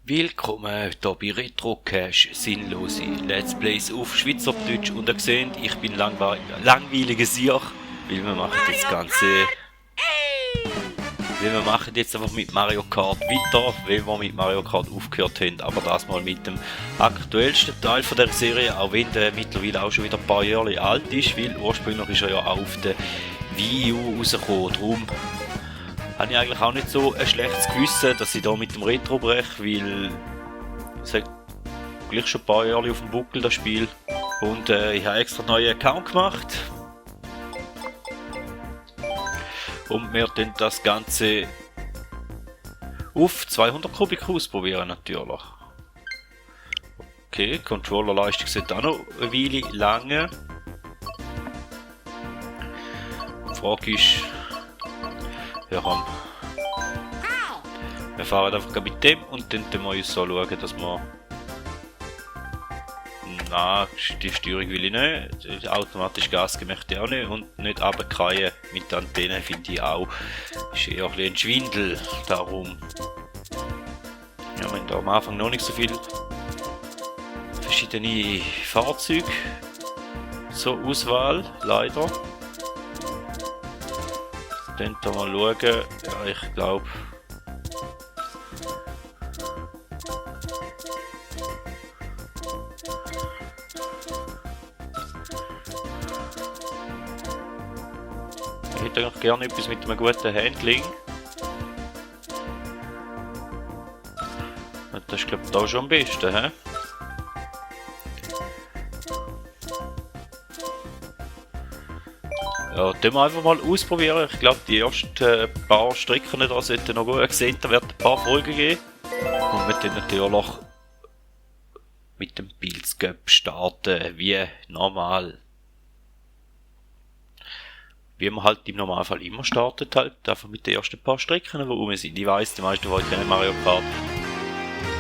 Willkommen hier bei Retrocache Sinnlose Let's Plays auf Schweizerdeutsch und ihr seht, ich bin langweiliger Sieg, weil wir machen das Ganze... Wir machen jetzt einfach mit Mario Kart weiter, weil wir mit Mario Kart aufgehört haben, aber das mal mit dem aktuellsten Teil von der Serie, auch wenn der mittlerweile auch schon wieder ein paar Jahre alt ist, weil ursprünglich ist er ja auch auf der Wii U rausgekommen, darum habe ich eigentlich auch nicht so ein schlechtes Gewissen, dass ich da mit dem Retro breche, weil es hat gleich schon ein paar Jahre auf dem Buckel, das Spiel. Und ich habe extra einen neuen Account gemacht. Und wir dann das Ganze auf 200 Kubik ausprobieren natürlich. Okay, Controllerleistung sind auch noch eine Weile lange. Die Frage ist, ja komm. Wir fahren einfach mit dem und dann wir uns so schauen, dass wir... Nein, die Steuerung will ich nicht. Automatisch Gas möchte ich auch nicht. Und nicht runterfallen mit der Antenne finde ich auch. Ist eher ein Schwindel. Darum. Ja, wir haben da am Anfang noch nicht so viele verschiedene Fahrzeuge zur Auswahl, leider. Dann mal schauen. Ja, ich glaube. Ich hätte eigentlich gerne etwas mit einem guten Handling. Und das ist glaube ich da schon am besten, hä? Ja, den wir einfach mal ausprobieren. Ich glaube, die ersten paar Strecken da sollten noch gut sehen. Da wird ein paar Folgen geben. Und wir dann natürlich mit dem Pilzcup starten, wie normal. Wie man halt im Normalfall immer startet, halt einfach mit den ersten paar Strecken, die rum sind. Ich weiss, die meisten von euch kennen Mario Kart.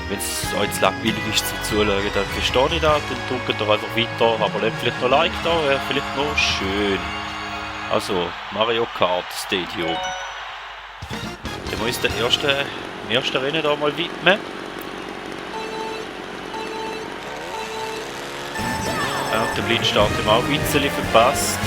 Wenn es euch zu langweilig ist zum Zuschauen, dann verstehe ich das, dann drückt doch einfach weiter, aber lasst vielleicht noch Like da, wäre vielleicht noch schön. Also, Mario Kart Stadium. Dann muss ich dem ersten Rennen da mal widmen. Und den Blindstart haben wir auch ein bisschen verpasst.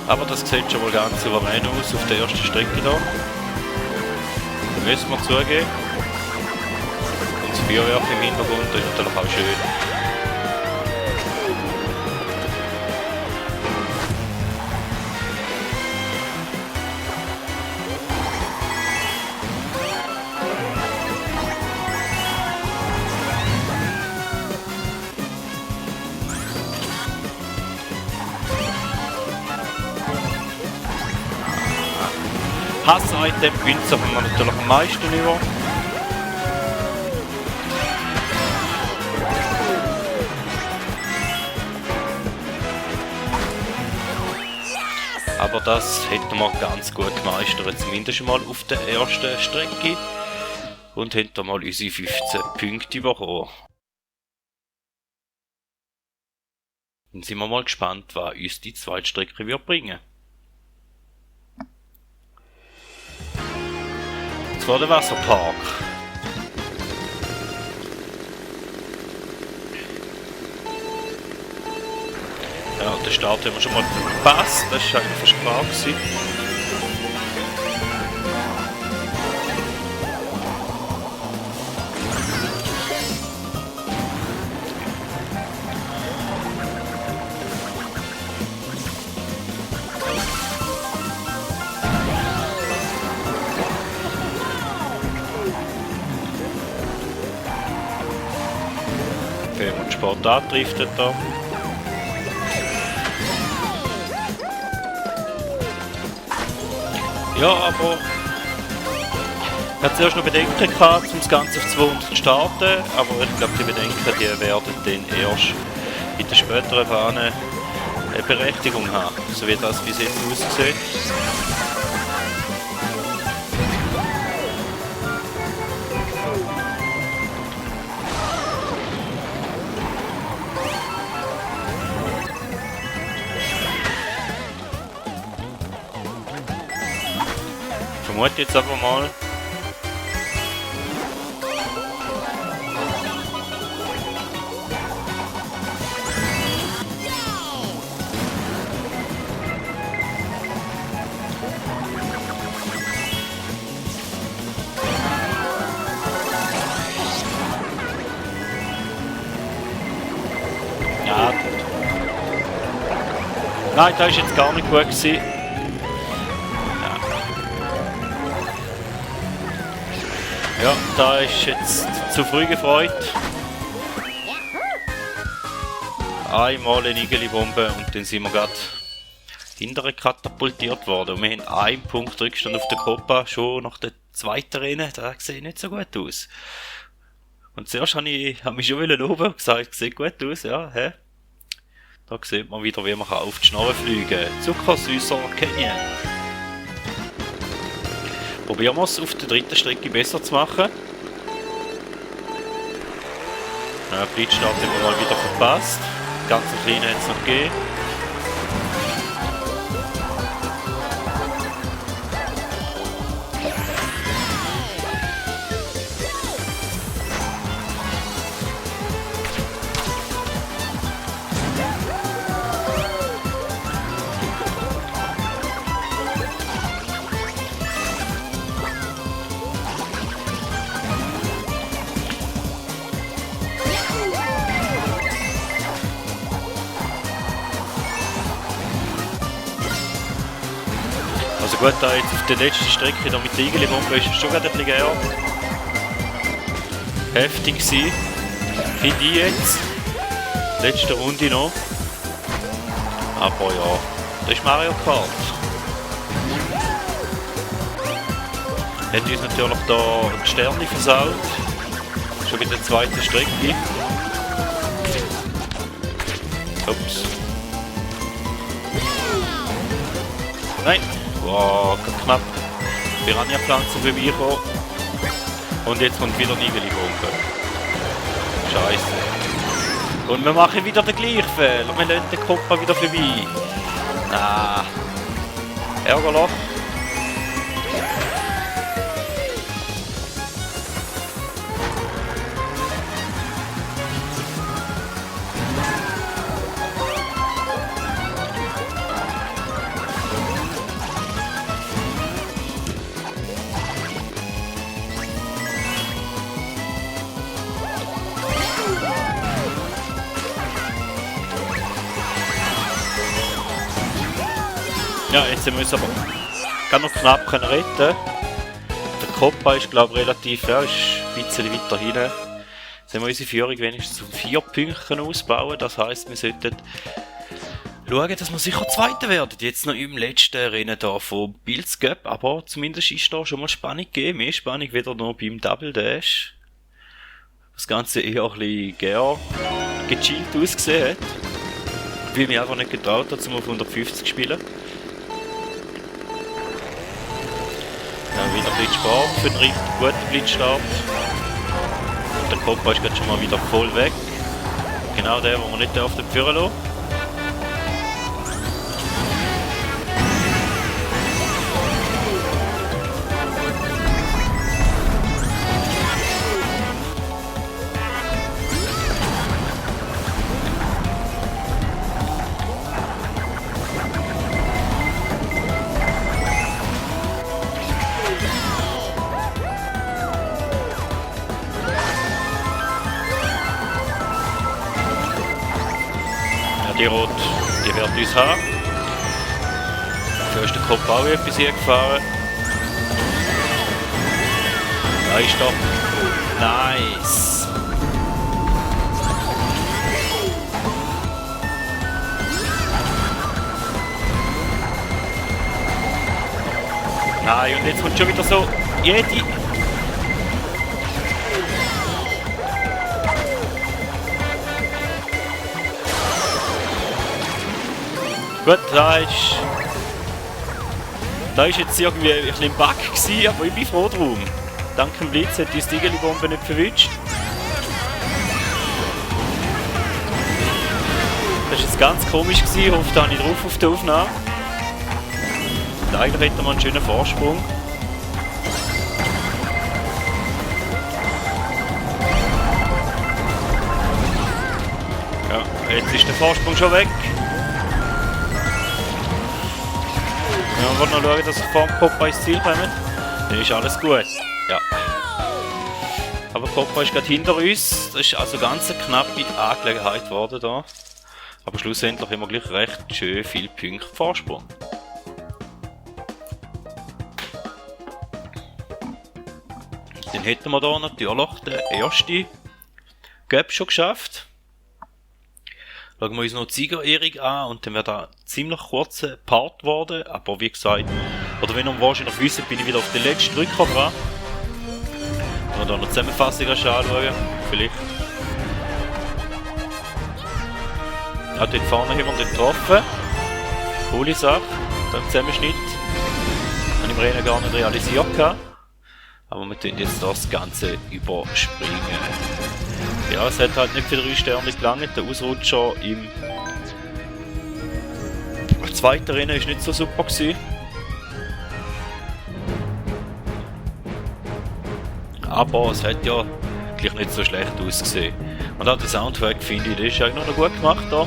Aber das sieht schon mal ganz souverän aus auf der ersten Strecke da. Müssen wir zugeben. Und das Feuerwerk im Hintergrund, das ist natürlich auch schön. Hass-Item gewinnt es aber natürlich am meisten über. Aber das hätten wir ganz gut gemeistert, zumindest mal auf der ersten Strecke. Und hätten mal unsere 15 Punkte bekommen. Dann sind wir mal gespannt, was uns die zweite Strecke wird bringen. Und zwar der Wasserpark. Ja, den Start haben wir schon mal verpasst, das war eigentlich fast klar gewesen. Okay, und Sport driftet da. Ja, aber ich hatte zuerst noch Bedenken gehabt, um das Ganze auf 200 zu starten, aber ich glaube, die Bedenken die werden dann erst in der späteren Bahn eine Berechtigung haben, so wie das bis jetzt aussieht. Ich vermute jetzt einfach mal. Ja. Nein, das ist jetzt gar nicht gut gewesen. Ja, da ist jetzt zu früh gefreut. Einmal eine Igeli-Bombe und dann sind wir gerade hinterher katapultiert worden. Und wir haben einen Punkt Rückstand auf der Copa, schon nach der zweiten Rennen. Das sieht nicht so gut aus. Und zuerst habe ich mich schon loben und gesagt, sieht gut aus, ja, hä? Da sieht man wieder, wie man auf die Schnarre fliegen kann. Zuckersüßer Canyon. Probieren wir es auf der dritten Strecke besser zu machen. Blitzstart haben wir mal wieder verpasst. Ganz klein hat es noch gegeben. Also gut, da jetzt auf der letzten Strecke da mit der Igeli-Bombe ist es schon gerade ein bisschen eher heftig gewesen. Finde ich jetzt. Letzte Runde noch. Aber ja, das ist Mario Kart. Hat uns natürlich da die Sterne versaut. Schon bei der zweiten Strecke. Ups. Nein. Wow, knapp. Piranha-Pflanze vorbeikommen. Und jetzt kommt wieder eine Igeli-Bombe. Scheiße. Und wir machen wieder den gleichen Fehler. Wir lassen den Kopf wieder vorbei. Ah. Ärgerlich. Ja, jetzt müssen wir aber ganz noch knapp retten. Der Copa ist, glaube ich, relativ, ja, ist ein bisschen weiter hinten. Jetzt haben wir unsere Führung wenigstens um 4 Punkte ausbauen. Das heisst, wir sollten schauen, dass wir sicher Zweiter werden. Jetzt noch im letzten Rennen hier von Bills Cup, aber zumindest ist da schon mal Spannung gegeben. Mehr Spannung wieder noch beim Double Dash. Das Ganze eher ein bisschen gechillt ausgesehen hat. Weil ich mich einfach nicht getraut habe, um auf 150 zu spielen. Wieder Blitzsport für den richtig guten Blitzstart. Der Copa ist gerade schon mal wieder voll weg. Genau der, den wir nicht auf den Führer lassen. Die Rot, die wird uns haben. Da ist der Kopf auch etwas hingefahren. Da ist doch nice. Nein, und jetzt kommt schon wieder so jede... Gut, da ist jetzt irgendwie ein bisschen ein Bug gewesen, aber ich bin froh drum. Dank dem Blitz hat die Stigeli-Bombe nicht verwünscht. Das war jetzt ganz komisch gewesen, ich hoffe, da habe ich drauf auf der Aufnahme. Und eigentlich hätte man einen schönen Vorsprung. Ja, jetzt ist der Vorsprung schon weg. Ja, wir wollen noch schauen, dass wir vor dem Popeye ins Ziel kommen. Dann ist alles gut. Ja. Aber Popeye ist gerade hinter uns. Das ist also ganz eine knappe Angelegenheit geworden da. Aber schlussendlich haben wir gleich recht schön viele Punkte Vorsprung. Dann hätten wir hier natürlich den ersten Gap schon geschafft. Schauen wir uns noch die Siegerehrung an und dann wäre da ein ziemlich kurzer Part geworden, aber wie gesagt, oder wenn ihr wahrscheinlich wisst, bin ich wieder auf den letzten Drücker dran. Wenn wir da noch die Zusammenfassung anschauen, vielleicht. Auch dort vorne haben wir den getroffen. Coole Sache, da im Zusammenschnitt. Habe ich im Rennen gar nicht realisiert. Aber wir tun jetzt das Ganze überspringen. Ja, es hat halt nicht für 3 Sterne gelangt. Der Ausrutscher im zweiten Rennen war nicht so super gewesen. Aber es hat ja gleich nicht so schlecht ausgesehen. Und auch der Soundtrack finde ich, der ist eigentlich noch gut gemacht da.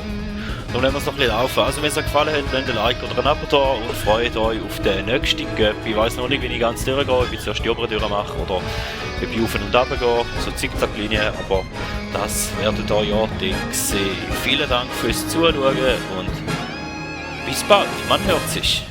Dann lassen wir es noch ein bisschen laufen. Also wenn es euch gefallen hat, lasst ein Like oder ein Abo da und freut euch auf den nächsten Gap. Ich weiss noch nicht, wie ich ganz durchgehe, ob ich zuerst die obere durchmache oder ob ich auf und ab gehe, so Zickzacklinie, aber das werdet ihr ja dann sehen. Vielen Dank fürs Zuschauen und bis bald, man hört sich.